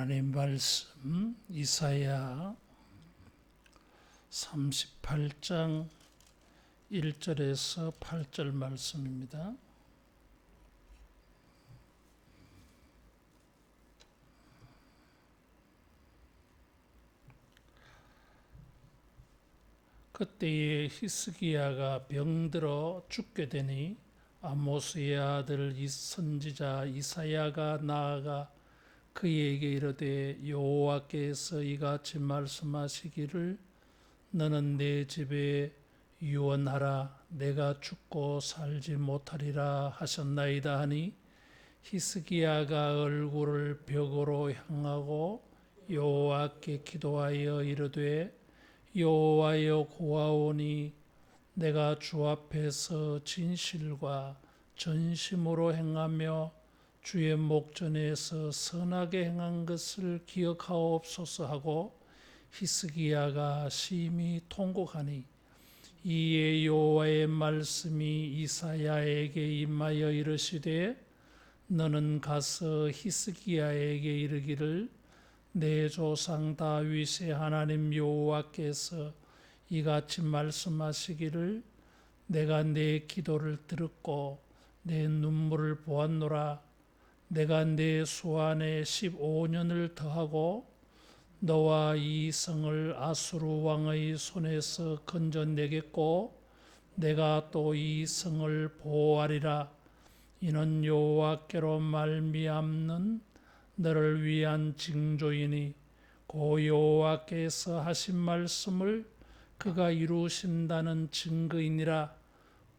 하나님 말씀 이사야 38장 1절에서 8절 말씀입니다. 그때에 히스기야가 병들어 죽게 되니 아모스의 아들 선지자 이사야가 나아가 그에게 이르되 여호와께서 이같이 말씀하시기를 너는 내 집에 유언하라 내가 죽고 살지 못하리라 하셨나이다 하니 히스기야가 얼굴을 벽으로 향하고 여호와께 기도하여 이르되 여호와여 고하오니 내가 주 앞에서 진실과 전심으로 행하며 주의 목전에서 선하게 행한 것을 기억하옵소서 하고 히스기야가 심히 통곡하니 이에 여호와의 말씀이 이사야에게 임하여 이르시되 너는 가서 히스기야에게 이르기를 내 조상 다윗의 하나님 여호와께서 이같이 말씀하시기를 내가 내 기도를 들었고 내 눈물을 보았노라 내가 내 수안에 15년을 더하고 너와 이 성을 아수르 왕의 손에서 건져내겠고 내가 또 이 성을 보호하리라 이는 여호와께로 말미암는 너를 위한 징조이니 고 여호와께서 하신 말씀을 그가 이루신다는 증거이니라.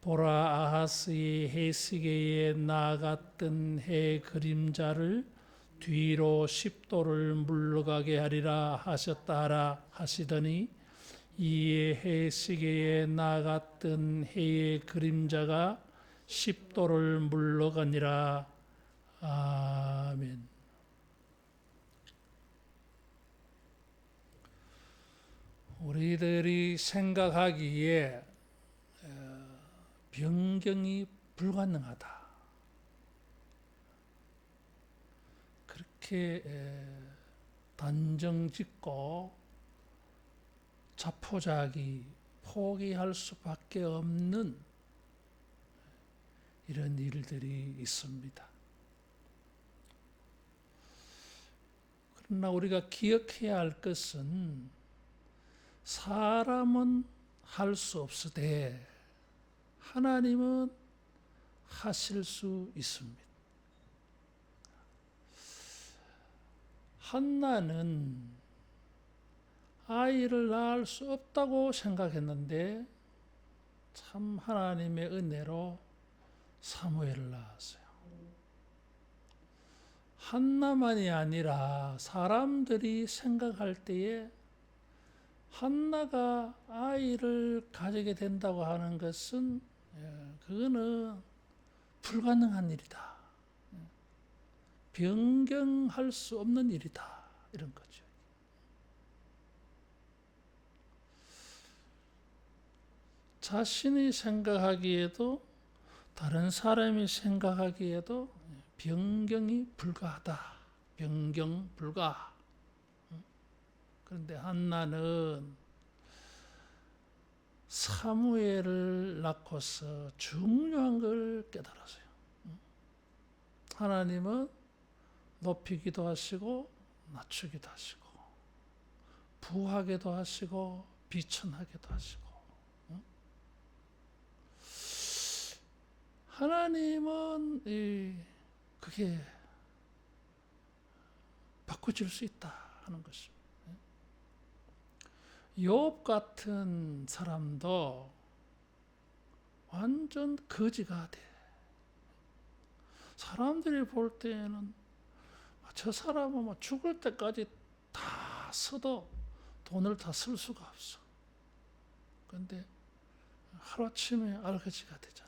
보라 아하스의 해시계에 나아갔던 해 그림자를 뒤로 10도를 물러가게 하리라 하셨다 하라 하시더니 이에 해시계에 나아갔던 해의 그림자가 10도를 물러가니라. 아멘. 우리들이 생각하기에 변경이 불가능하다. 그렇게 단정짓고 자포자기 포기할 수밖에 없는 이런 일들이 있습니다. 그러나 우리가 기억해야 할 것은 사람은 할 수 없으되 하나님은 하실 수 있습니다. 한나는 아이를 낳을 수 없다고 생각했는데 참 하나님의 은혜로 사무엘을 낳았어요. 한나만이 아니라 사람들이 생각할 때에 한나가 아이를 가지게 된다고 하는 것은 그거는 불가능한 일이다. 변경할 수 없는 일이다. 이런 거죠. 자신이 생각하기에도 다른 사람이 생각하기에도 변경이 불가하다. 변경 불가. 그런데 한나는 사무엘을 낳고서 중요한 걸 깨달았어요. 하나님은 높이기도 하시고 낮추기도 하시고 부하게도 하시고 비천하게도 하시고 하나님은 그게 바꿔줄 수 있다 하는 것입니다. 욥 같은 사람도 완전 거지가 돼. 사람들이 볼 때에는 저 사람은 죽을 때까지 다 써도 돈을 다 쓸 수가 없어. 그런데 하루아침에 알거지가 되잖아.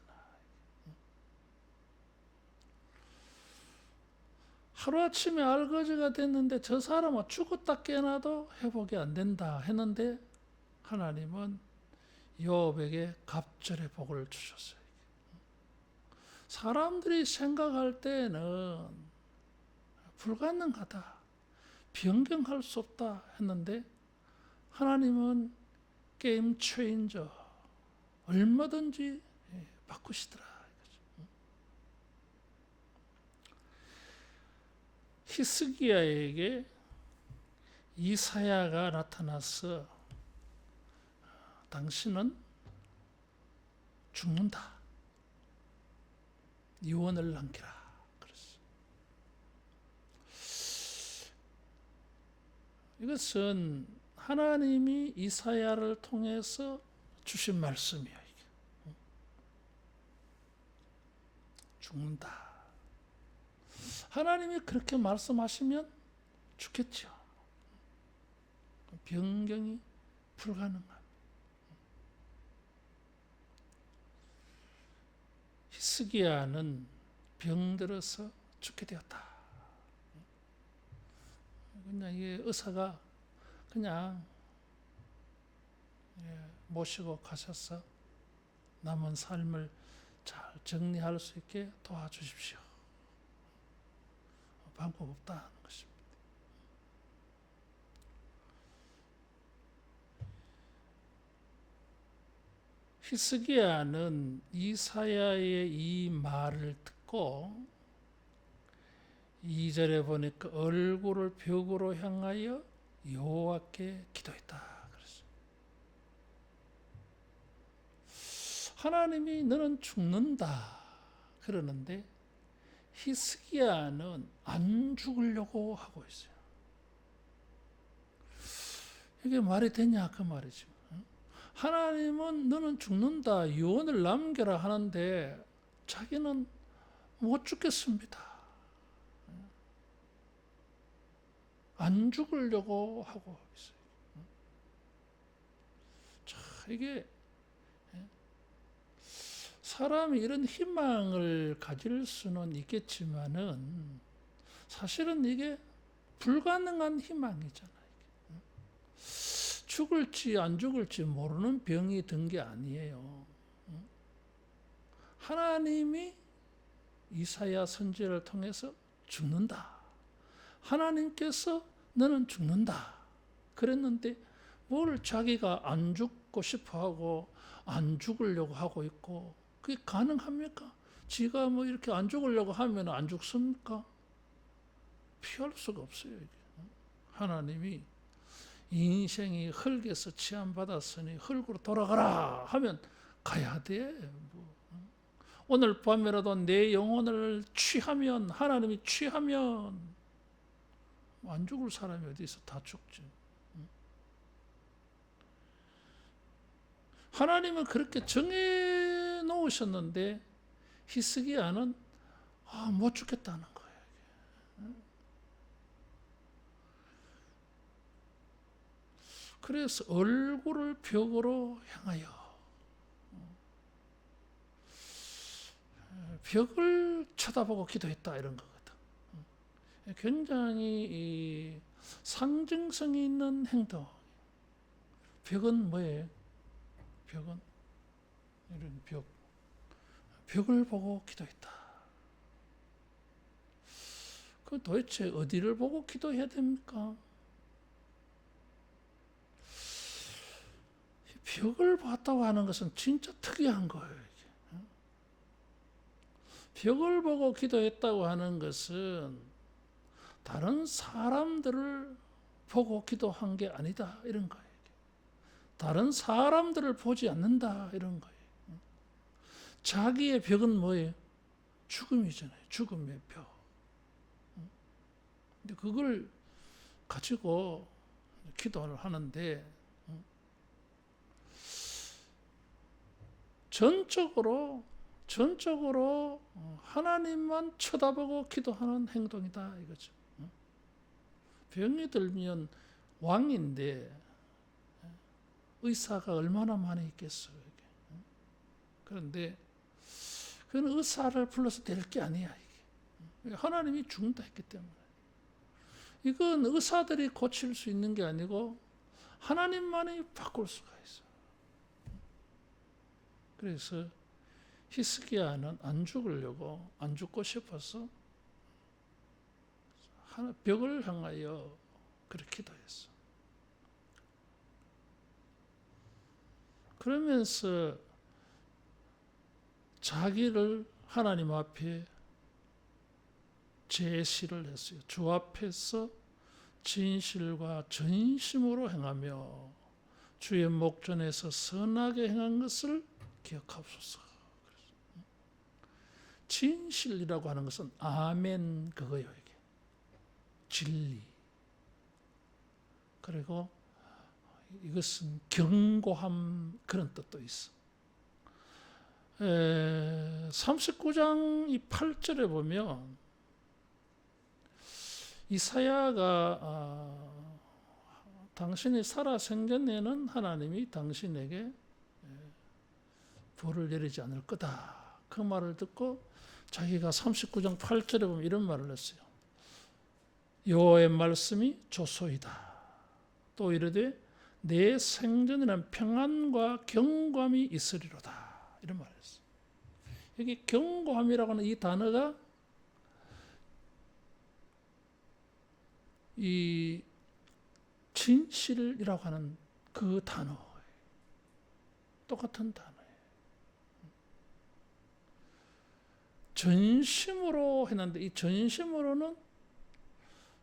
하루아침에 알거지가 됐는데 저 사람은 죽었다 깨어나도 회복이 안 된다 했는데 하나님은 욥에게 갑절의 복을 주셨어요. 사람들이 생각할 때는 불가능하다. 변경할 수 없다 했는데 하나님은 게임 체인저, 얼마든지 바꾸시더라. 히스기야에게 이사야가 나타나서 당신은 죽는다. 유언을 남기라. 그랬어요. 이것은 하나님이 이사야를 통해서 주신 말씀이에요. 이게. 죽는다. 하나님이 그렇게 말씀하시면 죽겠죠. 변경이 불가능합니다. 히스기야는 병들어서 죽게 되었다. 그냥 이 의사가 그냥 모시고 가셔서 남은 삶을 잘 정리할 수 있게 도와주십시오. 방법 없다는 것입니다. 히스기야는 이사야의 이 말을 듣고 2절에 보니까 얼굴을 벽으로 향하여 여호와께 기도했다. 그랬어요. 하나님이 너는 죽는다 그러는데 히스기야는 안 죽으려고 하고 있어요. 이게 말이 되냐 그 말이죠. 하나님은 너는 죽는다, 유언을 남겨라 하는데 자기는 못 죽겠습니다. 안 죽으려고 하고 있어요. 자, 이게 사람이 이런 희망을 가질 수는 있겠지만은 사실은 이게 불가능한 희망이잖아요. 죽을지 안 죽을지 모르는 병이 든 게 아니에요. 하나님이 이사야 선지자를 통해서 죽는다. 하나님께서 너는 죽는다. 그랬는데 뭘 자기가 안 죽고 싶어하고 안 죽으려고 하고 있고 그게 가능합니까? 지가 뭐 이렇게 안 죽으려고 하면 안 죽습니까? 피할 수가 없어요. 이게. 하나님이 인생이 흙에서 취함받았으니 흙으로 돌아가라 하면 가야 돼. 오늘 밤이라도 내 영혼을 취하면 하나님이 취하면 안 죽을 사람이 어디 있어? 다 죽지. 하나님은 그렇게 정해 놓으셨는데 히스기야는 못 죽겠다는 거예요. 그래서 얼굴을 벽으로 향하여 벽을 쳐다보고 기도했다 이런 거거든. 굉장히 상징성이 있는 행동. 벽은 뭐예요? 벽은 이런 벽을 보고 기도했다. 그 도대체 어디를 보고 기도해야 됩니까? 벽을 봤다고 하는 것은 진짜 특이한 거예요. 벽을 보고 기도했다고 하는 것은 다른 사람들을 보고 기도한 게 아니다 이런 거예요. 다른 사람들을 보지 않는다 이런 거예요. 자기의 벽은 뭐예요? 죽음이잖아요. 죽음의 벽. 근데 그걸 가지고 기도를 하는데 전적으로 하나님만 쳐다보고 기도하는 행동이다 이거죠. 병이 들면 왕인데 의사가 얼마나 많이 있겠어요. 그런데 그건 의사를 불러서 될 게 아니야. 이게. 하나님이 죽는다 했기 때문에. 이건 의사들이 고칠 수 있는 게 아니고 하나님만이 바꿀 수가 있어. 그래서 히스기야는 안 죽으려고 안 죽고 싶어서 벽을 향하여 그렇게 기도했어. 그러면서 자기를 하나님 앞에 제시를 했어요. 주 앞에서 진실과 전심으로 행하며 주의 목전에서 선하게 행한 것을 기억하옵소서. 진실이라고 하는 것은 아멘 그거예요. 이게 진리. 그리고 이것은 경고함 그런 뜻도 있어. 39장 이 8절에 보면 이사야가 당신이 살아 생전에는 하나님이 당신에게 벌을 내리지 않을 거다. 그 말을 듣고 자기가 39장 8절에 보면 이런 말을 했어요. 여호와의 말씀이 조소이다. 또 이르되 내 생전에는 평안과 경고함이 있으리로다. 이런 말을 했어요. 여기 경고함이라고 하는 이 단어가 이 진실이라고 하는 그 단어예요. 똑같은 단어예요. 전심으로 했는데 이 전심으로는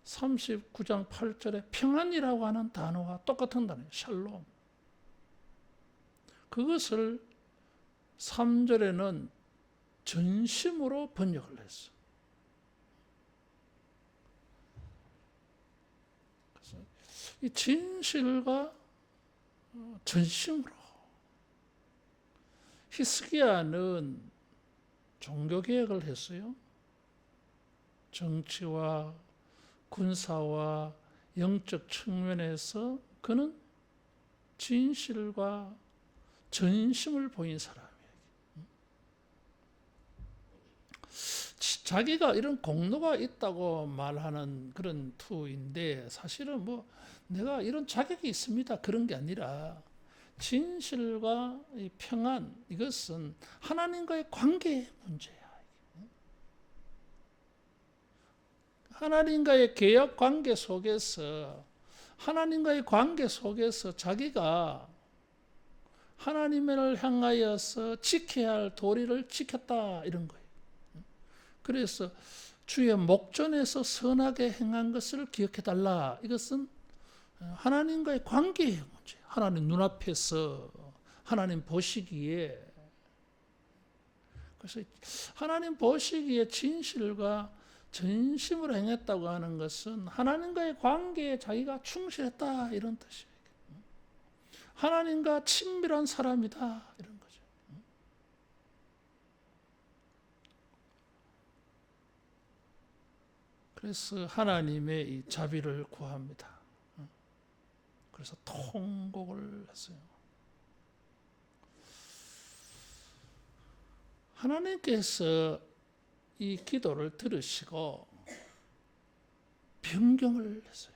39장 8절에 평안이라고 하는 단어와 똑같은 단어예요. 샬롬. 그것을 3절에는 전심으로 번역을 했어. 그래서 이 진실과 전심으로. 히스기야는 종교개혁을 했어요. 정치와 군사와 영적 측면에서 그는 진실과 전심을 보인 사람이에요. 자기가 이런 공로가 있다고 말하는 그런 투인데 사실은 뭐 내가 이런 자격이 있습니다. 그런 게 아니라 진실과 이 평안 이것은 하나님과의 관계의 문제야. 하나님과의 개혁 관계 속에서 하나님과의 관계 속에서 자기가 하나님을 향하여서 지켜야 할 도리를 지켰다 이런 거예요. 그래서 주의 목전에서 선하게 행한 것을 기억해달라. 이것은 하나님과의 관계의 문제. 하나님 눈앞에서 하나님 보시기에 그래서 하나님 보시기에 진실과 전심으로 행했다고 하는 것은 하나님과의 관계에 자기가 충실했다 이런 뜻이에요. 하나님과 친밀한 사람이다 이런 거죠. 그래서 하나님의 이 자비를 구합니다. 그래서 통곡을 했어요. 하나님께서 이 기도를 들으시고 변경을 했어요.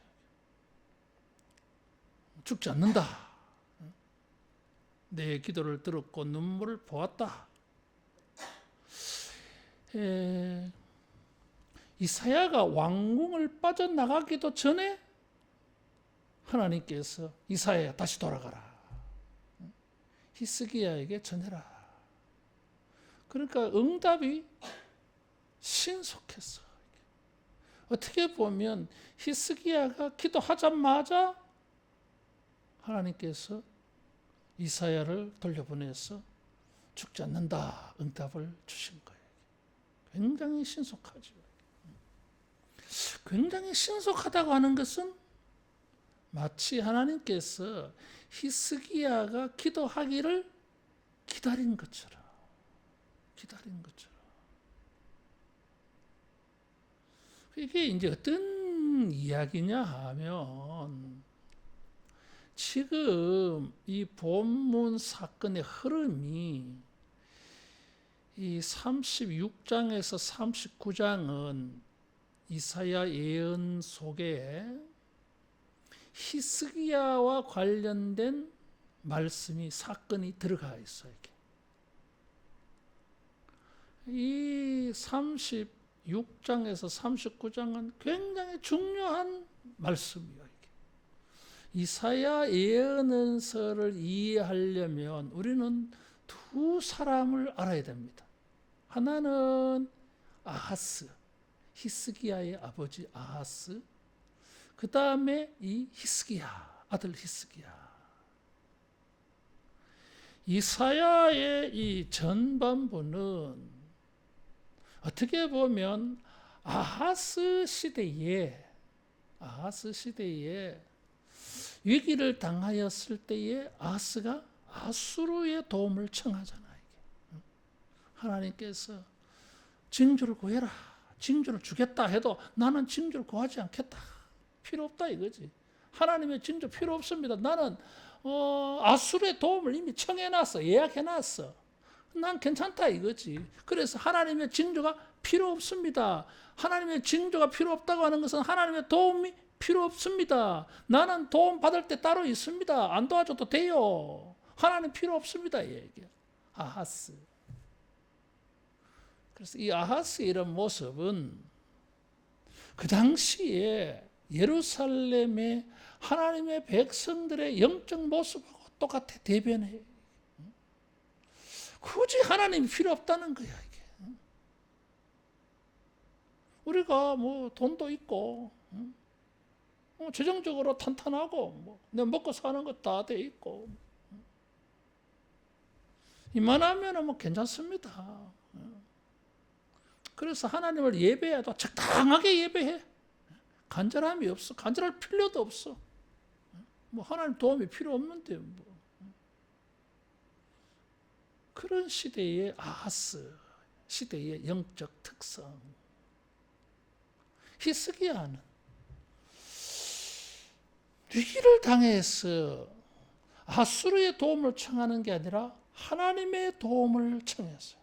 죽지 않는다. 내 기도를 들었고 눈물을 보았다. 이사야가 왕궁을 빠져나가기도 전에 하나님께서 이사야야 다시 돌아가라. 히스기야에게 전해라. 그러니까 응답이 신속했어. 어떻게 보면 히스기야가 기도하자마자 하나님께서 이사야를 돌려보내서 죽지 않는다 응답을 주신 거예요. 굉장히 신속하죠. 굉장히 신속하다고 하는 것은 마치 하나님께서 히스기야가 기도하기를 기다린 것처럼 이게 이제 어떤 이야기냐 하면 지금 이 본문 사건의 흐름이 이 36장에서 39장은 이사야 예언 속에 히스기야와 관련된 말씀이 사건이 들어가 있어요. 이 36장에서 39장은 굉장히 중요한 말씀이에요. 이게. 이사야 예언서를 이해하려면 우리는 두 사람을 알아야 됩니다. 하나는 아하스, 히스기야의 아버지 아하스, 그 다음에 이 히스기야, 아들 히스기야. 이사야의 이 전반부는 어떻게 보면 아하스 시대에 위기를 당하였을 때에 아하스가 아수르의 도움을 청하잖아요. 하나님께서 징조를 구해라. 징조를 주겠다 해도 나는 징조를 구하지 않겠다. 필요 없다 이거지. 하나님의 징조 필요 없습니다. 나는 아수르의 도움을 이미 청해놨어. 예약해놨어. 난 괜찮다 이거지. 그래서 하나님의 징조가 필요 없습니다. 하나님의 징조가 필요 없다고 하는 것은 하나님의 도움이 필요 없습니다. 나는 도움 받을 때 따로 있습니다. 안 도와줘도 돼요. 하나님 필요 없습니다. 얘기. 아하스. 그래서 이 아하스의 이런 모습은 그 당시에 예루살렘의 하나님의 백성들의 영적 모습하고 똑같아. 대변해. 굳이 하나님이 필요 없다는 거야 이게. 우리가 뭐 돈도 있고 재정적으로 탄탄하고 뭐 내가 먹고 사는 거 다 돼 있고 이만하면 뭐 괜찮습니다. 그래서 하나님을 예배해도 적당하게 예배해. 간절함이 없어. 간절할 필요도 없어. 뭐 하나님 도움이 필요 없는데 뭐. 그런 시대의 아하스 시대의 영적 특성. 히스기야는 위기를 당해서 아수르의 도움을 청하는 게 아니라 하나님의 도움을 청했어요.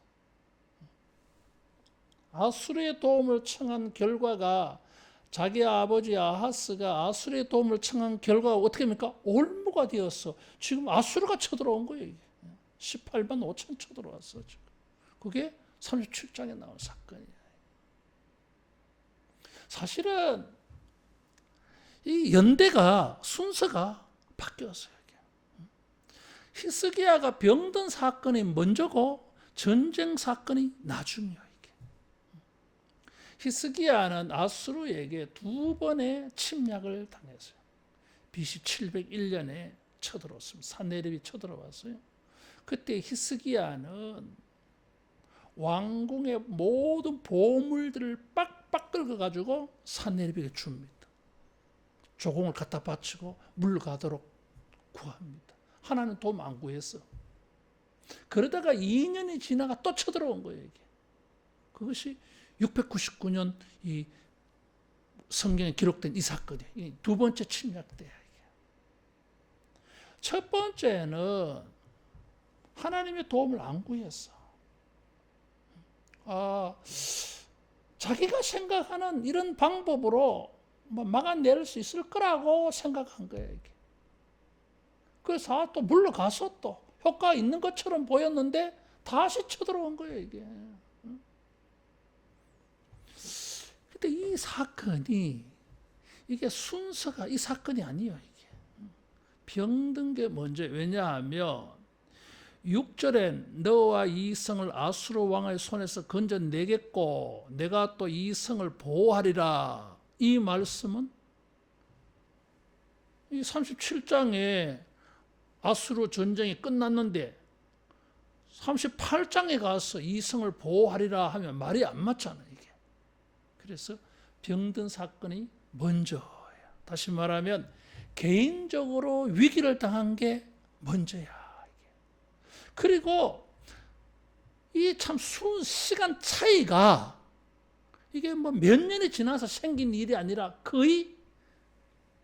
아수르의 도움을 청한 결과가 자기 아버지 아하스가 아수르의 도움을 청한 결과가 어떻게 됩니까? 올무가 되었어. 지금 아수르가 쳐들어온 거예요. 18만 5천 쳐들어왔어. 지금. 그게 37장에 나온 사건이에요. 사실은 이 연대가 순서가 바뀌었어요. 히스기야가 병든 사건이 먼저고 전쟁 사건이 나중이에요. 히스기야는 아수르에게 두 번의 침략을 당했어요. BC 701년에 쳐들어왔습니다. 산헤립이 쳐들어왔어요. 그때 히스기야는 왕궁의 모든 보물들을 빡빡 긁어가지고 산헤립에게 줍니다. 조공을 갖다 바치고 물가도록 구합니다. 하나는 도움 안 구했어. 그러다가 2년이 지나가 또 쳐들어온 거예요. 이게. 그것이 699년 이 성경에 기록된 이 사건이에요. 두 번째 침략 때야. 첫 번째는 하나님의 도움을 안 구했어. 자기가 생각하는 이런 방법으로 막아낼 수 있을 거라고 생각한 거예요. 이게. 그래서 또 물러가서 또 효과가 있는 것처럼 보였는데 다시 쳐들어온 거예요. 이게. 근데 이 사건이 이게 순서가 이 사건이 아니에요. 이게. 병든 게 먼저. 왜냐하면 6절에 너와 이 성을 아수르 왕의 손에서 건져내겠고 내가 또 이 성을 보호하리라. 이 말씀은 이 37장에 아수르 전쟁이 끝났는데 38장에 가서 이 성을 보호하리라 하면 말이 안 맞잖아요. 이게. 그래서 병든 사건이 먼저예요. 다시 말하면 개인적으로 위기를 당한 게 먼저야. 그리고 이 참 시간 차이가 이게 뭐 몇 년이 지나서 생긴 일이 아니라 거의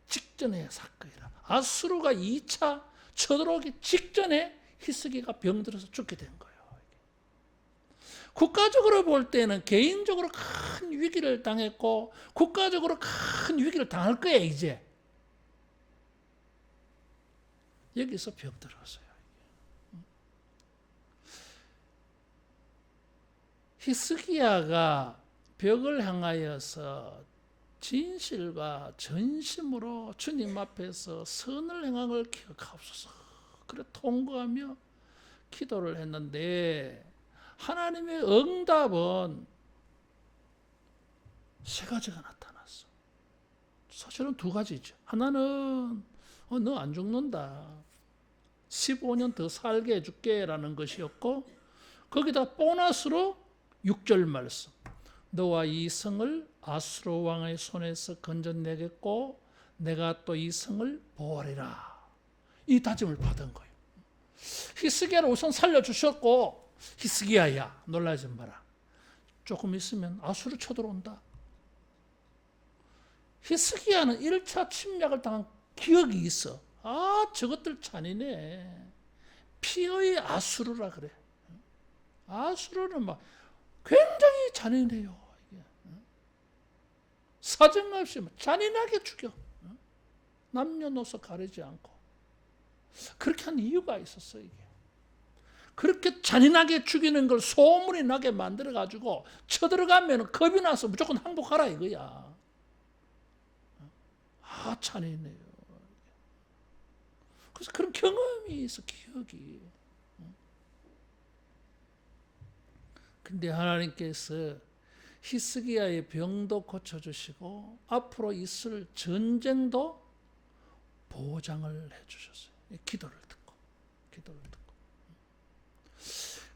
직전의 사건이라. 아수르가 2차 쳐들어오기 직전에 히스기야가 병들어서 죽게 된 거예요. 국가적으로 볼 때는 개인적으로 큰 위기를 당했고 국가적으로 큰 위기를 당할 거예요. 이제 여기서 병들었어요. 히스기야가 벽을 향하여서 진실과 전심으로 주님 앞에서 선을 행한 걸 기억하옵소서. 그래 통과하며 기도를 했는데 하나님의 응답은 세 가지가 나타났어. 사실은 두 가지죠. 하나는 너 안 죽는다. 15년 더 살게 해줄게 라는 것이었고, 거기다 보너스로 6절 말씀. 너와 이 성을 아수르 왕의 손에서 건져내겠고 내가 또 이 성을 보호하리라. 이 다짐을 받은 거예요. 히스기야를 우선 살려주셨고, 히스기야야 놀라지 마라. 조금 있으면 아수르 쳐들어온다. 히스기야는 1차 침략을 당한 기억이 있어. 저것들 잔인해. 피의 아수르라 그래. 아수르는 막 굉장히 잔인해요. 사정없이 잔인하게 죽여. 남녀노소 가리지 않고. 그렇게 한 이유가 있었어, 이게. 그렇게 잔인하게 죽이는 걸 소문이 나게 만들어가지고 쳐들어가면 겁이 나서 무조건 항복하라 이거야. 잔인해요. 그래서 그런 경험이 있어, 기억이. 근데 하나님께서 히스기야의 병도 고쳐주시고 앞으로 있을 전쟁도 보장을 해주셨어요. 기도를 듣고.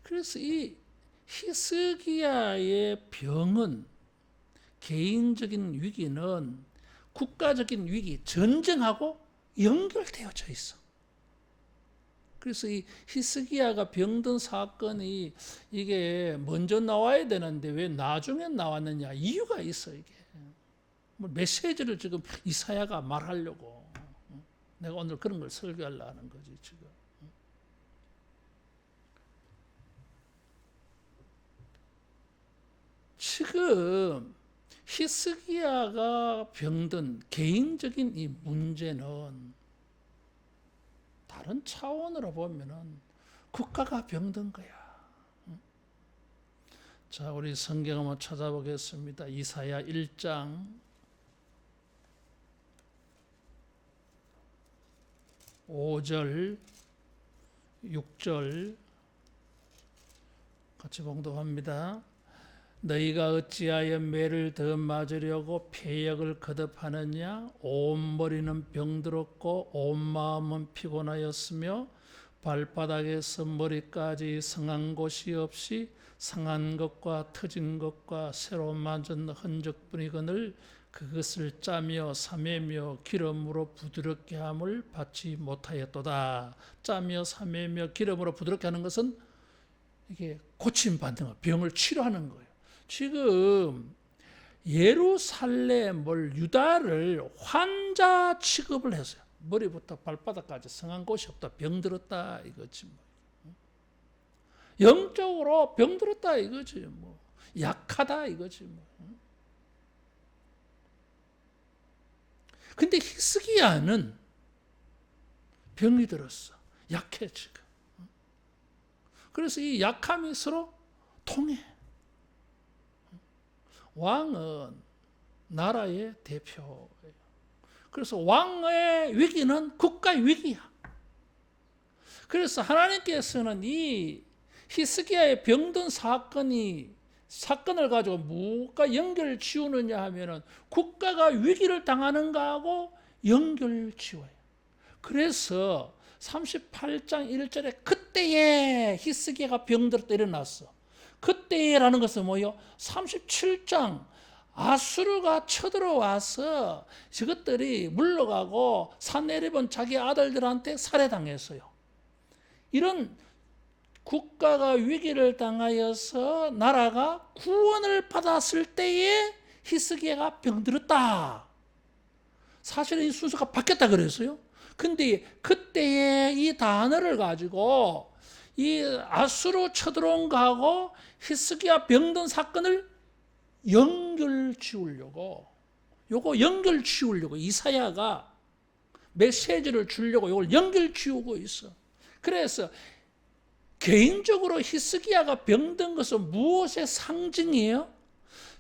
그래서 이 히스기야의 병은, 개인적인 위기는 국가적인 위기, 전쟁하고 연결되어져 있어. 그래서 이 히스기야가 병든 사건이 이게 먼저 나와야 되는데 왜 나중에 나왔느냐, 이유가 있어. 이게 메시지를 지금 이사야가 말하려고 내가 오늘 그런 걸 설교하려고 하는 거지 지금. 지금 히스기야가 병든 개인적인 이 문제는 다른 차원으로 보면은 국가가 병든 거야. 자, 우리 성경 한번 찾아보겠습니다. 이사야 1장 5절 6절 같이 봉독합니다. 너희가 어찌하여 매를 더 맞으려고 폐역을 거듭하느냐? 온 머리는 병들었고 온 마음은 피곤하였으며 발바닥에서 머리까지 상한 곳이 없이 상한 것과 터진 것과 새로 만든 흔적뿐이거늘 그것을 짜며 사매며 기름으로 부드럽게 함을 받지 못하였도다. 짜며 사매며 기름으로 부드럽게 하는 것은 이게 고침받는 거, 병을 치료하는 거예요. 지금 예루살렘을, 유다를 환자 취급을 했어요. 머리부터 발바닥까지 성한 곳이 없다, 병들었다 이거지 뭐. 영적으로 병들었다 이거지 뭐. 약하다 이거지 뭐. 근데 히스기야는 병이 들었어. 약해 지금. 그래서 이 약함이 서로 통해. 왕은 나라의 대표예요. 그래서 왕의 위기는 국가의 위기야. 그래서 하나님께서는 이 히스기야의 병든 사건을 가지고 뭐가 연결 지우느냐 하면은 국가가 위기를 당하는 거하고 연결 지워요. 그래서 38장 1절에 그때에 히스기야가 병들었다 일어났어. 그때라는 것은 뭐예요? 37장 아수르가 쳐들어와서 저것들이 물러가고 산헤립은 자기 아들들한테 살해당했어요. 이런 국가가 위기를 당하여서 나라가 구원을 받았을 때에 히스기야가 병들었다. 사실은 이 순서가 바뀌었다 그랬어요. 근데 그때에 이 단어를 가지고 이 아수르 쳐들어온 거하고 히스기야 병든 사건을 연결 지우려고, 이사야가 메시지를 주려고 이걸 연결 지우고 있어. 그래서 개인적으로 히스기야가 병든 것은 무엇의 상징이에요?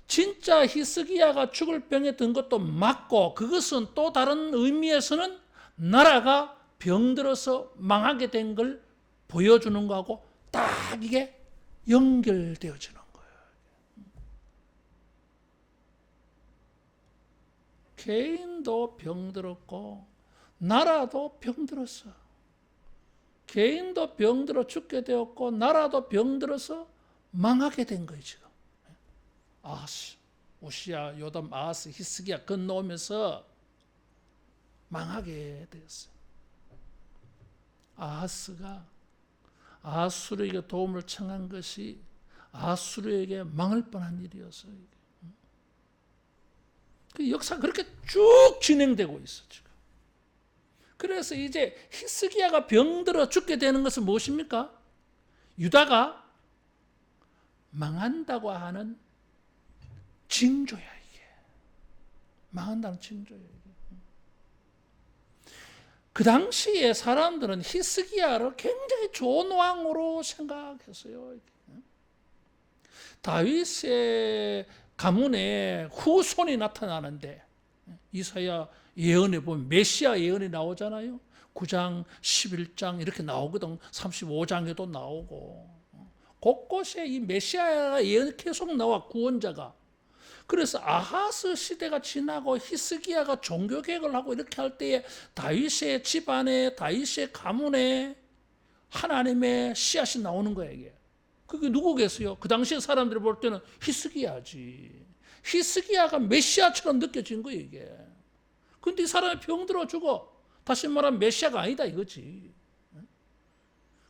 진짜 히스기야가 죽을 병에 든 것도 맞고, 그것은 또 다른 의미에서는 나라가 병들어서 망하게 된 걸 보여주는 거하고 딱 이게 연결되어지는 거예요. 개인도 병들었고 나라도 병들었어. 개인도 병들어 죽게 되었고 나라도 병들어서 망하게 된 거예요. 지금 아하스, 우시야, 요담, 아하스, 히스기야 건너오면서 망하게 되었어요. 아하스가 아수르에게 도움을 청한 것이 아수르에게 망할 뻔한 일이었어요. 그 역사 그렇게 쭉 진행되고 있어 지금. 그래서 이제 히스기야가 병들어 죽게 되는 것은 무엇입니까? 유다가 망한다고 하는 징조야 이게. 망한다는 징조야 이게. 그 당시에 사람들은 히스기야를 굉장히 좋은 왕으로 생각했어요. 다윗의 가문에 후손이 나타나는데 이사야 예언에 보면 메시아 예언이 나오잖아요. 9장, 11장 이렇게 나오거든. 35장에도 나오고. 곳곳에 이 메시아 예언이 계속 나와, 구원자가. 그래서 아하스 시대가 지나고 히스기야가 종교개혁을 하고 이렇게 할 때에 다윗의 집안에, 다윗의 가문에 하나님의 씨앗이 나오는 거예요, 이게. 그게 누구겠어요? 그 당시에 사람들이 볼 때는 히스기야지. 히스기야가 메시아처럼 느껴진 거예요, 이게. 근데 이 사람이 병들어 죽어. 다시 말하면 메시아가 아니다 이거지.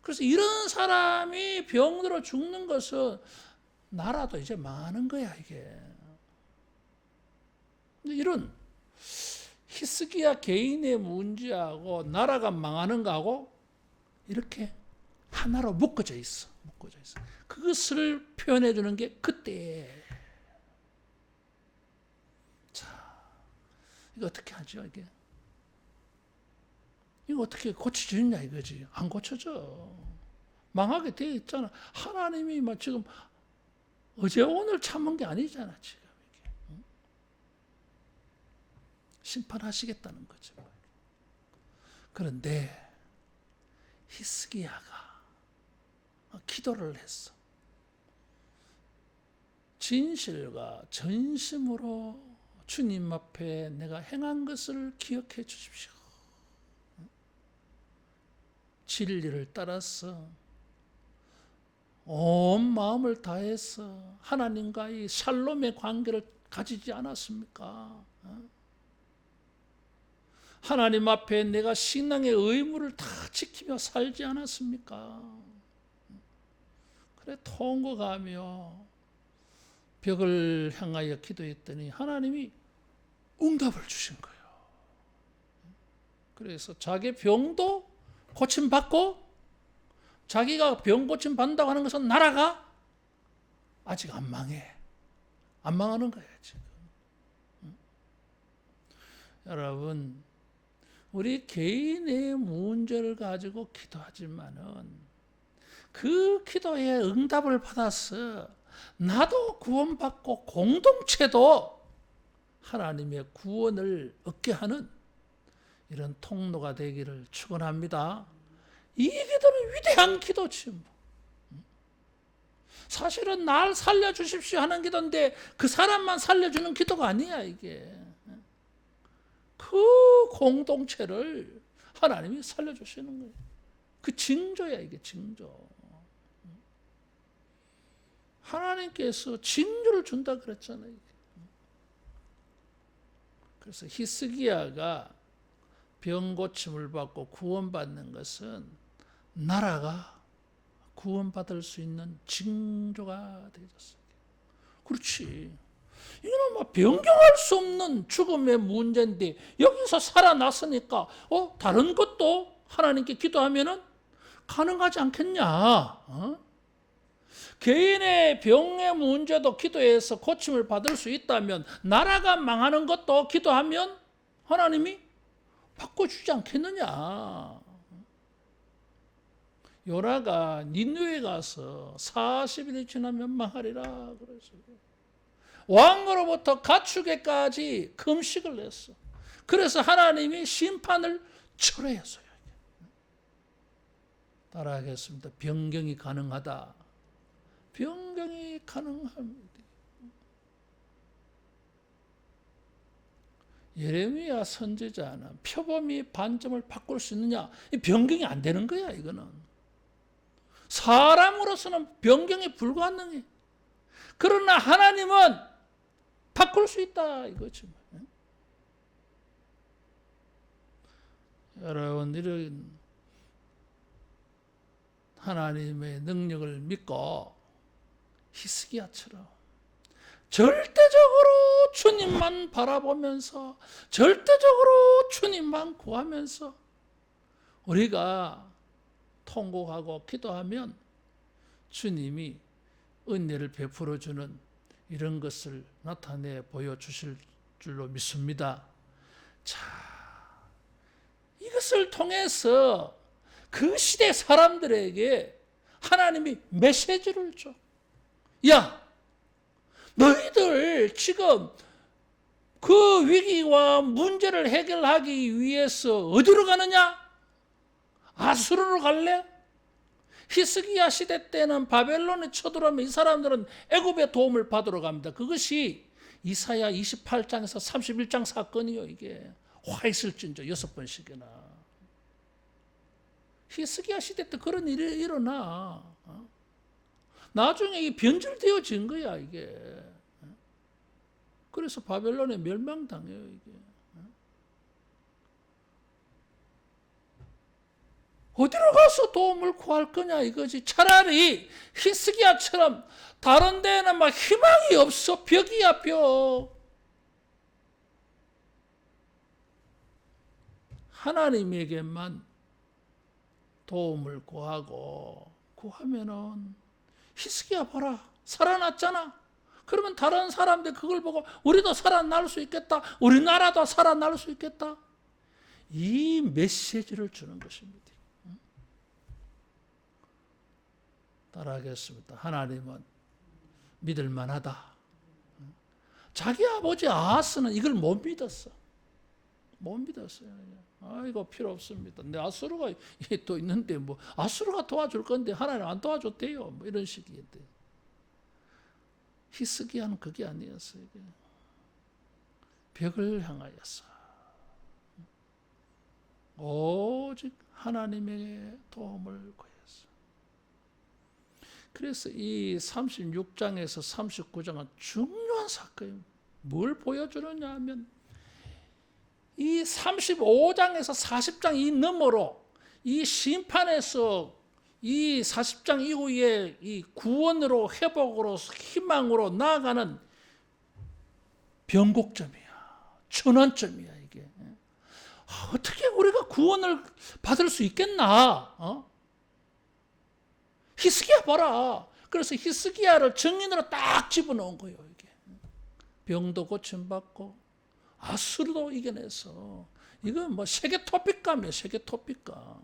그래서 이런 사람이 병들어 죽는 것은 나라도 이제 망하는 거야, 이게. 이런 히스기야 개인의 문제하고 나라가 망하는 거하고 이렇게 하나로 묶어져 있어. 묶어져 있어. 그것을 표현해 주는 게 그때. 자, 이거 어떻게 하죠, 이게? 이거 어떻게 고쳐지느냐 이거지. 안 고쳐져. 망하게 돼 있잖아. 하나님이 막 지금 어제 오늘 참은 게 아니잖아, 지금. 심판하시겠다는 거죠. 그런데 히스기야가 기도를 했어. 진실과 전심으로 주님 앞에 내가 행한 것을 기억해 주십시오. 진리를 따라서 온 마음을 다해서 하나님과의 샬롬의 관계를 가지지 않았습니까? 하나님 앞에 내가 신앙의 의무를 다 지키며 살지 않았습니까? 그래 통곡하며 벽을 향하여 기도했더니 하나님이 응답을 주신 거예요. 그래서 자기 병도 고침받고 자기가 병 고침받는다고 하는 것은 나라가 아직 안 망해. 안 망하는 거예요, 지금. 여러분, 우리 개인의 문제를 가지고 기도하지만은 그 기도에 응답을 받아서 나도 구원받고 공동체도 하나님의 구원을 얻게 하는 이런 통로가 되기를 축원합니다. 이 기도는 위대한 기도지 뭐. 사실은 날 살려주십시오 하는 기도인데 그 사람만 살려주는 기도가 아니야 이게. 그 공동체를 하나님이 살려주시는 거예요. 그 징조야 이게 징조. 하나님께서 징조를 준다 그랬잖아요. 그래서 히스기야가 병 고침을 받고 구원받는 것은 나라가 구원받을 수 있는 징조가 되었어요. 그렇지. 이거는 막 변경할 수 없는 죽음의 문제인데 여기서 살아났으니까 다른 것도 하나님께 기도하면은 가능하지 않겠냐? 개인의 병의 문제도 기도해서 고침을 받을 수 있다면 나라가 망하는 것도 기도하면 하나님이 바꿔주지 않겠느냐? 요나가 니느웨 가서 40일이 지나면 망하리라 그랬어요. 왕으로부터 가축에까지 금식을 했어. 그래서 하나님이 심판을 철회했어요. 따라하겠습니다. 변경이 가능하다. 변경이 가능합니다. 예레미야 선지자는 표범이 반점을 바꿀 수 있느냐? 이 변경이 안 되는 거야, 이거는. 사람으로서는 변경이 불가능해. 그러나 하나님은 바꿀 수 있다, 이거지. 여러분, 이런 하나님의 능력을 믿고 히스기야처럼 절대적으로 주님만 바라보면서 절대적으로 주님만 구하면서 우리가 통곡하고 기도하면 주님이 은혜를 베풀어 주는 이런 것을 나타내 보여주실 줄로 믿습니다. 자, 이것을 통해서 그 시대 사람들에게 하나님이 메시지를 줘. 야, 너희들 지금 그 위기와 문제를 해결하기 위해서 어디로 가느냐? 아수르로 갈래? 히스기야 시대 때는 바벨론에 쳐들어오면 이 사람들은 애굽의 도움을 받으러 갑니다. 그것이 이사야 28장에서 31장 사건이요. 이게 화 있을진저 6번씩이나. 히스기야 시대 때 그런 일이 일어나. 나중에 이 변질되어진 거야, 이게. 그래서 바벨론에 멸망당해요, 이게. 어디로 가서 도움을 구할 거냐 이거지. 차라리 히스기야처럼 다른 데는 막 희망이 없어. 벽이야, 벽. 하나님에게만 도움을 구하면은 히스기야 봐라. 살아났잖아. 그러면 다른 사람들 그걸 보고 우리도 살아날 수 있겠다. 우리나라도 살아날 수 있겠다. 이 메시지를 주는 것입니다. 따라하겠습니다. 하나님은 믿을 만하다. 자기 아버지 아하스는 이걸 못 믿었어. 못 믿었어요. 이거 필요 없습니다. 근데 아수르가 또 있는데 뭐 아수르가 도와줄 건데 하나님 안 도와줬대요. 뭐 이런 식인데. 히스기야는 그게 아니었어요. 이게. 벽을 향하였어. 오직 하나님의 도움을 구했어. 그래서 이 36장에서 39장은 중요한 사건이에요. 뭘 보여주느냐 하면 이 35장에서 40장 이 너머로 이 심판에서 이 40장 이후에 이 구원으로 회복으로 희망으로 나아가는 변곡점이야. 전환점이야 이게. 어떻게 우리가 구원을 받을 수 있겠나? 히스기야 봐라. 그래서 히스기야를 증인으로 딱 집어넣은 거예요. 이게. 병도 고침받고 아수르도 이겨내서 이건 뭐 세계 토픽감이에요. 세계 토픽감.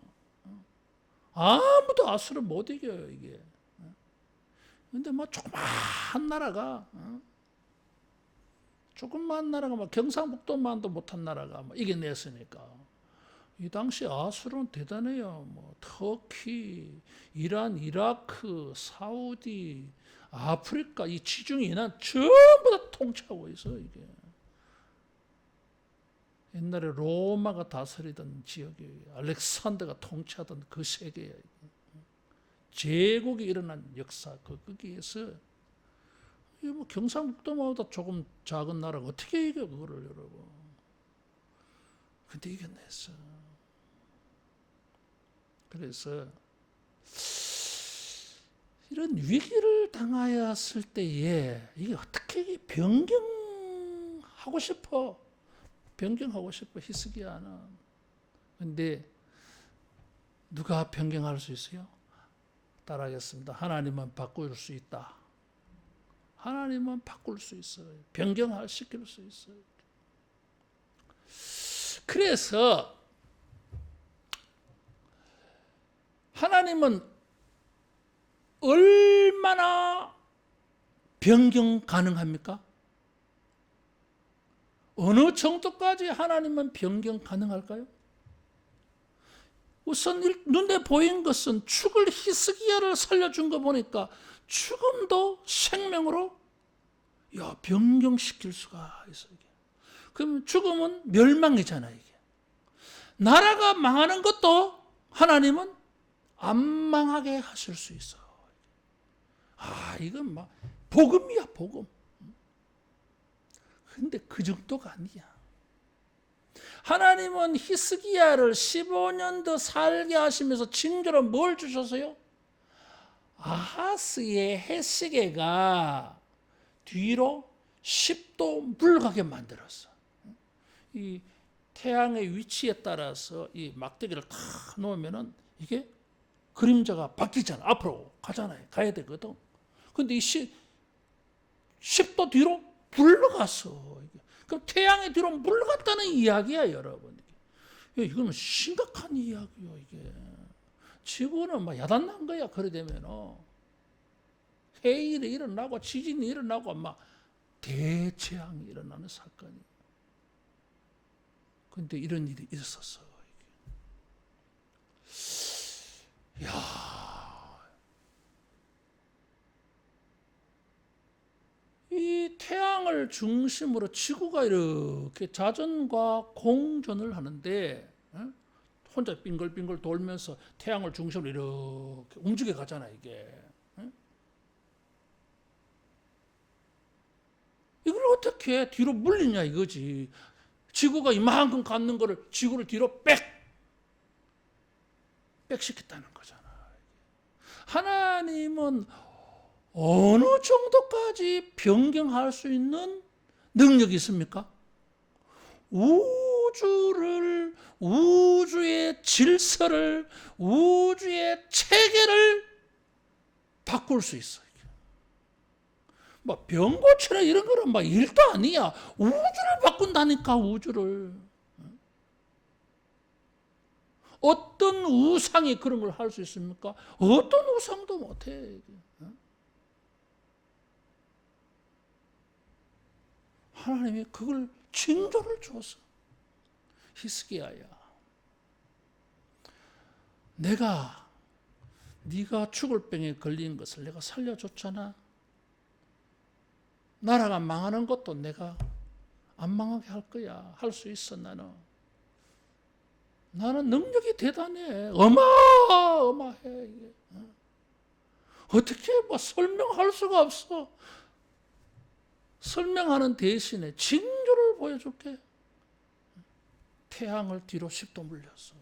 아무도 아수르 못 이겨요. 이게. 근데 뭐 조그만 나라가 조그만 나라가 뭐 경상북도만도 못한 나라가 뭐 이겨냈으니까. 이 당시 아수르는 대단해요. 뭐 터키, 이란, 이라크, 사우디, 아프리카 이 지중해 이란 전부 다 통치하고 있어 이게. 옛날에 로마가 다스리던 지역이 알렉산더가 통치하던 그 세계야. 제국이 일어난 역사 거기에서 뭐 경상북도마다 조금 작은 나라가 어떻게 이겨 그거를 여러분. 근데 이겨냈어. 그래서 이런 위기를 당하였을 때에 이게 어떻게 변경하고 싶어. 변경하고 싶어 히스기야는. 근데 누가 변경할 수 있어요? 따라하겠습니다. 하나님은 바꿀 수 있다. 하나님은 바꿀 수 있어요. 변경시킬 수 있어요. 그래서 하나님은 얼마나 변경 가능합니까? 어느 정도까지 하나님은 변경 가능할까요? 우선 눈에 보인 것은 죽을 히스기야를 살려준 거 보니까 죽음도 생명으로 변경시킬 수가 있어요. 그럼 죽음은 멸망이잖아요. 이게. 나라가 망하는 것도 하나님은 안 망하게 하실 수 있어. 이건 막 복음이야, 복음. 근데 그 정도가 아니야. 하나님은 히스기야를 15년 더 살게 하시면서 징조로 뭘 주셨어요? 아하스의 해시계가 뒤로 10도 물러가게 만들었어. 이 태양의 위치에 따라서 이 막대기를 탁 놓으면은 이게 그림자가 바뀌잖아. 앞으로 가잖아요. 가야 되거든. 근데 이 10도 뒤로 물러갔어. 그럼 태양의 뒤로 물러갔다는 이야기야, 여러분. 이거는 심각한 이야기요, 이게. 지구는 막 야단난 거야, 그래 되면은. 해일이 일어나고 지진이 일어나고 막 대재앙이 일어나는 사건이. 근데 이런 일이 있었어. 이 태양을 중심으로 지구가 이렇게 자전과 공전을 하는데 혼자 빙글빙글 돌면서 태양을 중심으로 이렇게 움직여 가잖아, 이게. 이걸 어떻게 뒤로 물리냐 이거지. 지구가 이만큼 갖는 거를 지구를 뒤로 백시켰다는 거잖아. 하나님은 어느 정도까지 변경할 수 있는 능력이 있습니까? 우주의 질서를, 우주의 체계를 바꿀 수 있어요. 뭐 병 고치나 이런 거는 막 일도 아니야. 우주를 바꾼다니까, 우주를. 어떤 우상이 그런 걸 할 수 있습니까? 어떤 우상도 못해. 하나님이 그걸 징조를 줬어. 히스기야야, 네가 죽을 병에 걸린 것을 내가 살려줬잖아. 나라가 망하는 것도 내가 안 망하게 할 거야. 할 수 있어. 나는 능력이 대단해. 어마어마해. 이게. 어떻게 뭐 설명할 수가 없어. 설명하는 대신에 징조를 보여줄게. 태양을 뒤로 10도 물렸어.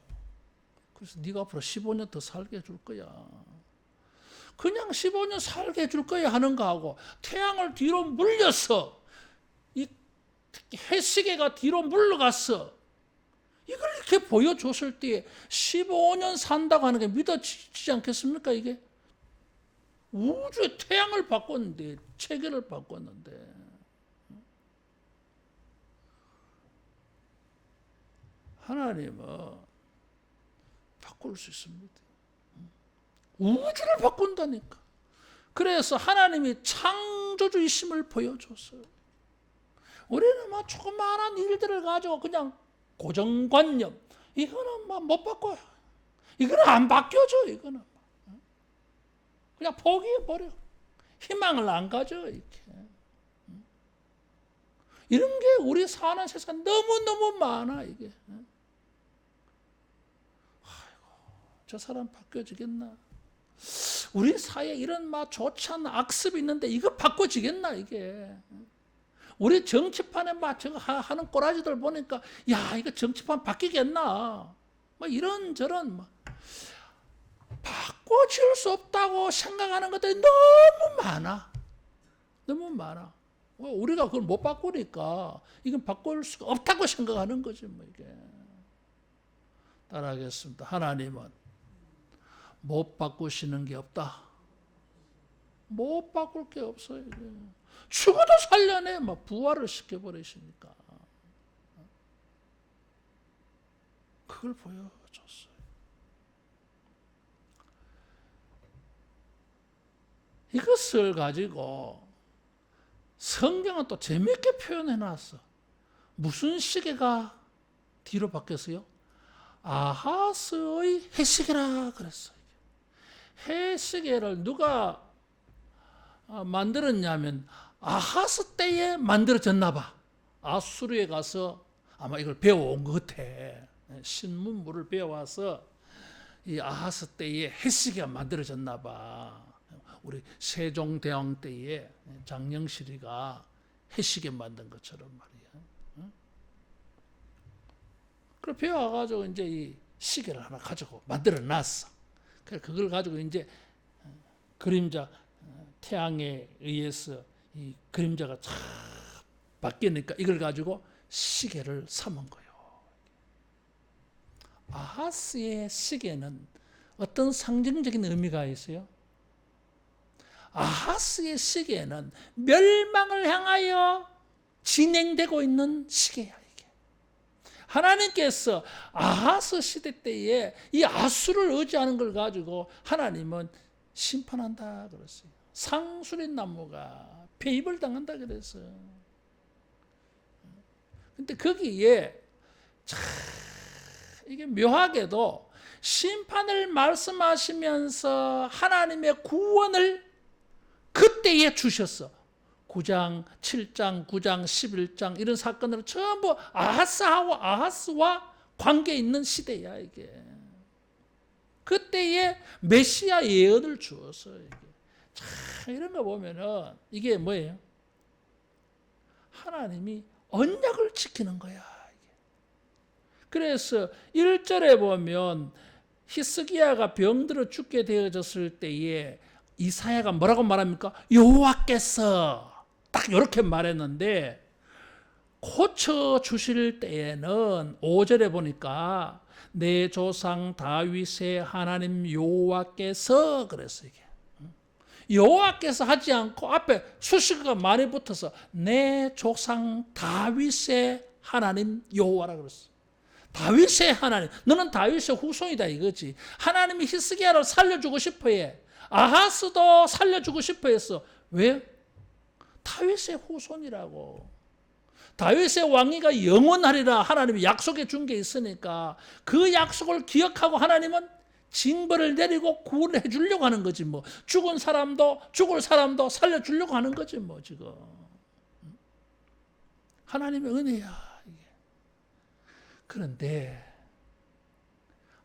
그래서 네가 앞으로 15년 더 살게 해줄 거야. 그냥 15년 살게 해줄 거야 하는 거하고 태양을 뒤로 물렸어. 이 해시계가 뒤로 물러갔어. 이걸 이렇게 보여줬을 때 15년 산다고 하는 게 믿어지지 않겠습니까? 이게 우주의 태양을 바꿨는데, 체계를 바꿨는데, 하나님은 바꿀 수 있습니다. 우주를 바꾼다니까. 그래서 하나님이 창조주이심을 보여줬어요. 우리는 막 조그마한 일들을 가지고 그냥 고정관념, 이거는 막 못 바꿔요. 이거는 안 바뀌어져. 이거는 그냥 포기해버려. 희망을 안 가져. 이렇게. 이런 게 우리 사는 세상 너무너무 많아. 이게. 저 사람 바뀌어지겠나? 우리 사회에 이런 막 좋지 않은 악습이 있는데 이거 바꿔지겠나 이게? 우리 정치판에 막 저거 하는 꼬라지들 보니까 야 이거 정치판 바뀌겠나? 뭐 이런저런 막 바꿔질 수 없다고 생각하는 것들이 너무 많아. 너무 많아. 우리가 그걸 못 바꾸니까 이건 바꿀 수가 없다고 생각하는 거지 뭐 이게. 따라하겠습니다. 하나님은 못 바꾸시는 게 없다. 못 바꿀 게 없어요. 죽어도 살려내. 막 부활을 시켜버리시니까. 그걸 보여줬어요. 이것을 가지고 성경은 또 재밌게 표현해놨어. 무슨 시계가 뒤로 바뀌었어요? 아하스의 해시계라 그랬어요. 해시계를 누가 만들었냐면 아하스 때에 만들어졌나 봐. 아수르에 가서 아마 이걸 배워온 것 같아. 신문물을 배워와서 이 아하스 때에 해시계가 만들어졌나 봐. 우리 세종대왕 때에 장영실이가 해시계 만든 것처럼 말이야. 그래 배워가지고 이제 이 시계를 하나 가지고 만들어 놨어. 그래 그걸 가지고 이제 그림자 태양에 의해서 이 그림자가 쫙 바뀌니까 이걸 가지고 시계를 삼은 거예요. 아하스의 시계는 어떤 상징적인 의미가 있어요? 아하스의 시계는 멸망을 향하여 진행되고 있는 시계야. 이게 하나님께서 아하스 시대 때에 이 아수를 의지하는 걸 가지고 하나님은 심판한다 그랬어요. 상수린 나무가 폐입을 당한다 그랬어요. 근데 거기에 참 이게 묘하게도 심판을 말씀하시면서 하나님의 구원을 그때에 주셨어. 9장, 7장, 9장, 11장 이런 사건들은 전부 아하스와 관계 있는 시대야 이게. 그때에 메시아 예언을 주었어. 이게. 참 이런 거 보면은 이게 뭐예요? 하나님이 언약을 지키는 거야. 그래서 1절에 보면 히스기야가 병들어 죽게 되어졌을 때에 이사야가 뭐라고 말합니까? 여호와께서 딱 이렇게 말했는데 고쳐주실 때에는 5절에 보니까 내 조상 다윗의 하나님 여호와께서 그랬어요. 이게. 여호와께서 하지 않고 앞에 수식어가 많이 붙어서 내 조상 다윗의 하나님 여호와라 그랬어. 다윗의 하나님, 너는 다윗의 후손이다 이거지. 하나님이 히스기야를 살려주고 싶어해. 아하스도 살려주고 싶어했어. 왜? 다윗의 후손이라고. 다윗의 왕위가 영원하리라 하나님이 약속해 준 게 있으니까 그 약속을 기억하고 하나님은 징벌을 내리고 구원해 주려고 하는 거지 뭐. 죽을 사람도 살려주려고 하는 거지 뭐 지금. 하나님의 은혜야. 그런데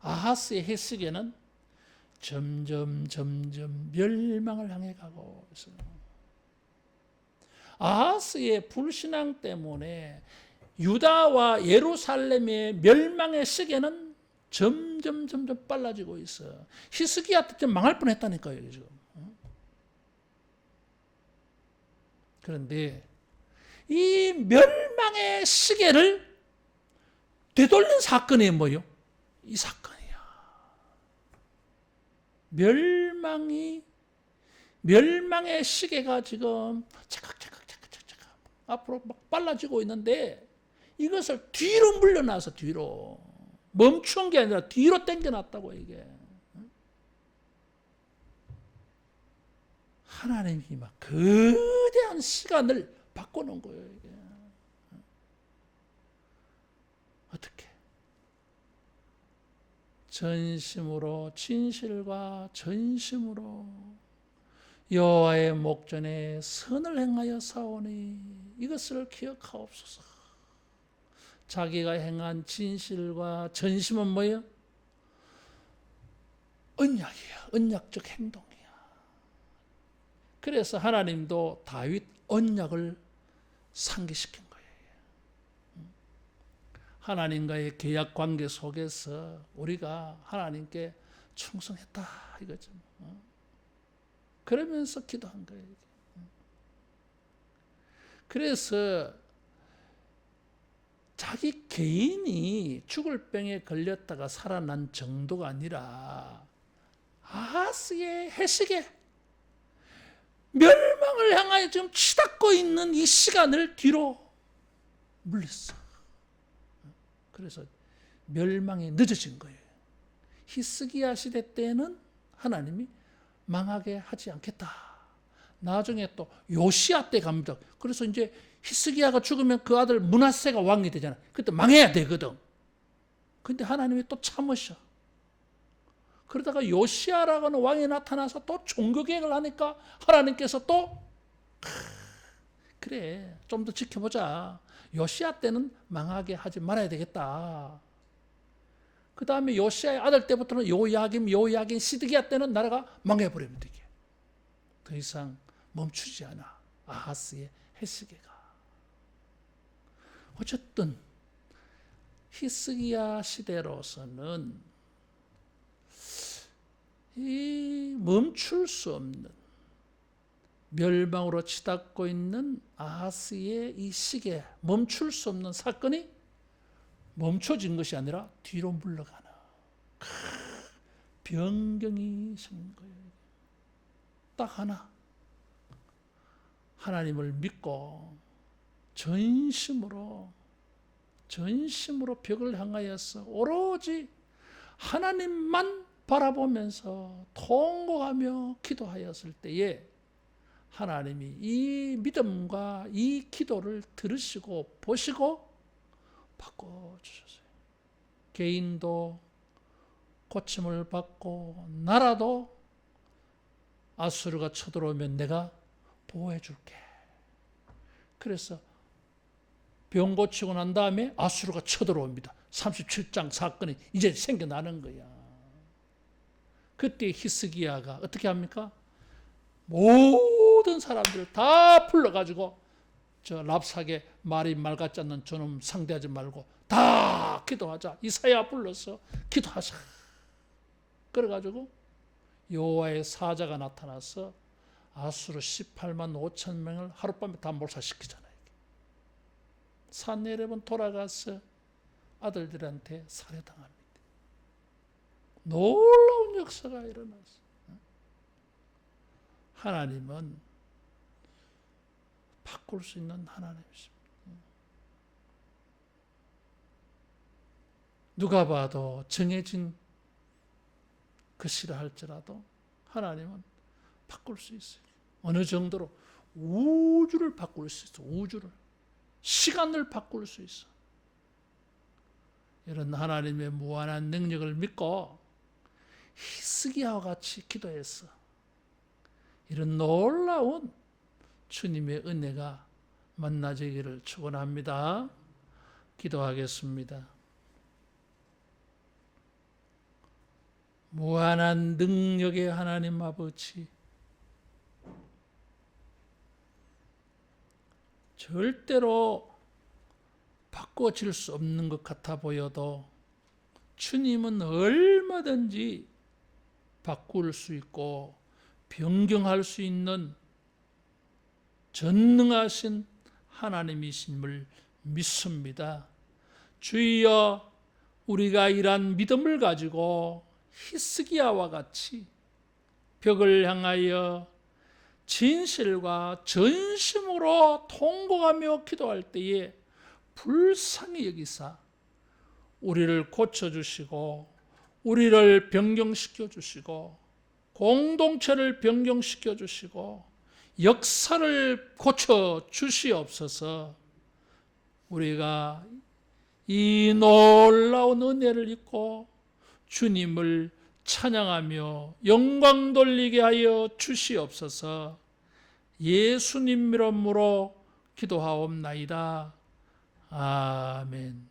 아하스의 해시계는 점점 멸망을 향해 가고 있어요. 아하스의 불신앙 때문에 유다와 예루살렘의 멸망의 시계는 점점 빨라지고 있어. 히스기야 때 망할 뻔했다니까요 지금. 그런데 이 멸망의 시계를 되돌린 사건이 뭐요? 이 사건이야. 멸망의 시계가 지금 차각 앞으로 막 빨라지고 있는데 이것을 뒤로 물려놔서 뒤로 멈춘 게 아니라 뒤로 당겨놨다고 이게. 하나님이 막 거대한 시간을 바꿔놓은 거예요 이게. 어떻게? 전심으로 진실과 전심으로 여호와의 목전에 선을 행하여 사오니 이것을 기억하옵소서. 자기가 행한 진실과 전심은 뭐예요? 언약이야. 언약적 행동이야. 그래서 하나님도 다윗 언약을 상기시킨 거예요. 하나님과의 계약 관계 속에서 우리가 하나님께 충성했다 이거죠. 그러면서 기도한 거예요. 그래서 자기 개인이 죽을 병에 걸렸다가 살아난 정도가 아니라 아하스의 해시계 멸망을 향하여 지금 치닫고 있는 이 시간을 뒤로 물렸어. 그래서 멸망이 늦어진 거예요. 히스기야 시대 때는 하나님이 망하게 하지 않겠다. 나중에 또 요시야 때 갑니다. 그래서 이제 히스기야가 죽으면 그 아들 므낫세가 왕이 되잖아. 그때 망해야 되거든. 근데 하나님이 또 참으셔. 그러다가 요시야라고 하는 왕이 나타나서 또 종교개혁을 하니까 하나님께서 또 그래, 좀 더 지켜보자. 요시야 때는 망하게 하지 말아야 되겠다. 그 다음에 요시야의 아들 때부터는 요야긴, 시드기야 때는 나라가 망해버리면 되게. 더 이상 멈추지 않아. 아하스의 헤스게가. 어쨌든 히스기야 시대로서는 이 멈출 수 없는 멸망으로 치닫고 있는 아하스의 이 시기에 멈출 수 없는 사건이 멈춰진 것이 아니라 뒤로 물러가는 변경이 생긴 거예요. 딱 하나, 하나님을 믿고 전심으로 벽을 향하여서 오로지 하나님만 바라보면서 통곡하며 기도하였을 때에 하나님이 이 믿음과 이 기도를 들으시고 보시고 바꿔주셨어요. 개인도 고침을 받고 나라도 아수르가 쳐들어오면 내가 보호해 줄게. 그래서 병 고치고 난 다음에 아수르가 쳐들어옵니다. 37장 사건이 이제 생겨나는 거야. 그때 히스기야가 어떻게 합니까? 모든 사람들을 다 불러가지고 저 랍삭의 말이 말 같지 않는 저놈 상대하지 말고 다 기도하자. 이사야 불러서 기도하자. 그래가지고 여호와의 사자가 나타나서 아수르 18만 5천 명을 하룻밤에 다 몰살시키잖아요. 산헤립은 돌아가서 아들들한테 살해당합니다. 놀라운 역사가 일어났어요. 하나님은 바꿀 수 있는 하나님이십니다. 누가 봐도 정해진 것이라 할지라도 하나님은 바꿀 수 있어요. 어느 정도로 우주를 바꿀 수 있어. 우주를. 시간을 바꿀 수 있어. 이런 하나님의 무한한 능력을 믿고 히스기야와 같이 기도했어. 이런 놀라운 주님의 은혜가 만나지기를 축원합니다. 기도하겠습니다. 무한한 능력의 하나님 아버지, 절대로 바꿔질 수 없는 것 같아 보여도 주님은 얼마든지 바꿀 수 있고 변경할 수 있는 전능하신 하나님이심을 믿습니다. 주여, 우리가 이러한 믿음을 가지고 히스기야와 같이 벽을 향하여 진실과 전심으로 통곡하며 기도할 때에 불쌍히 여기사 우리를 고쳐주시고 우리를 변경시켜 주시고 공동체를 변경시켜 주시고 역사를 고쳐 주시옵소서. 우리가 이 놀라운 은혜를 입고 주님을 찬양하며 영광 돌리게 하여 주시옵소서. 예수님 이름으로 기도하옵나이다. 아멘.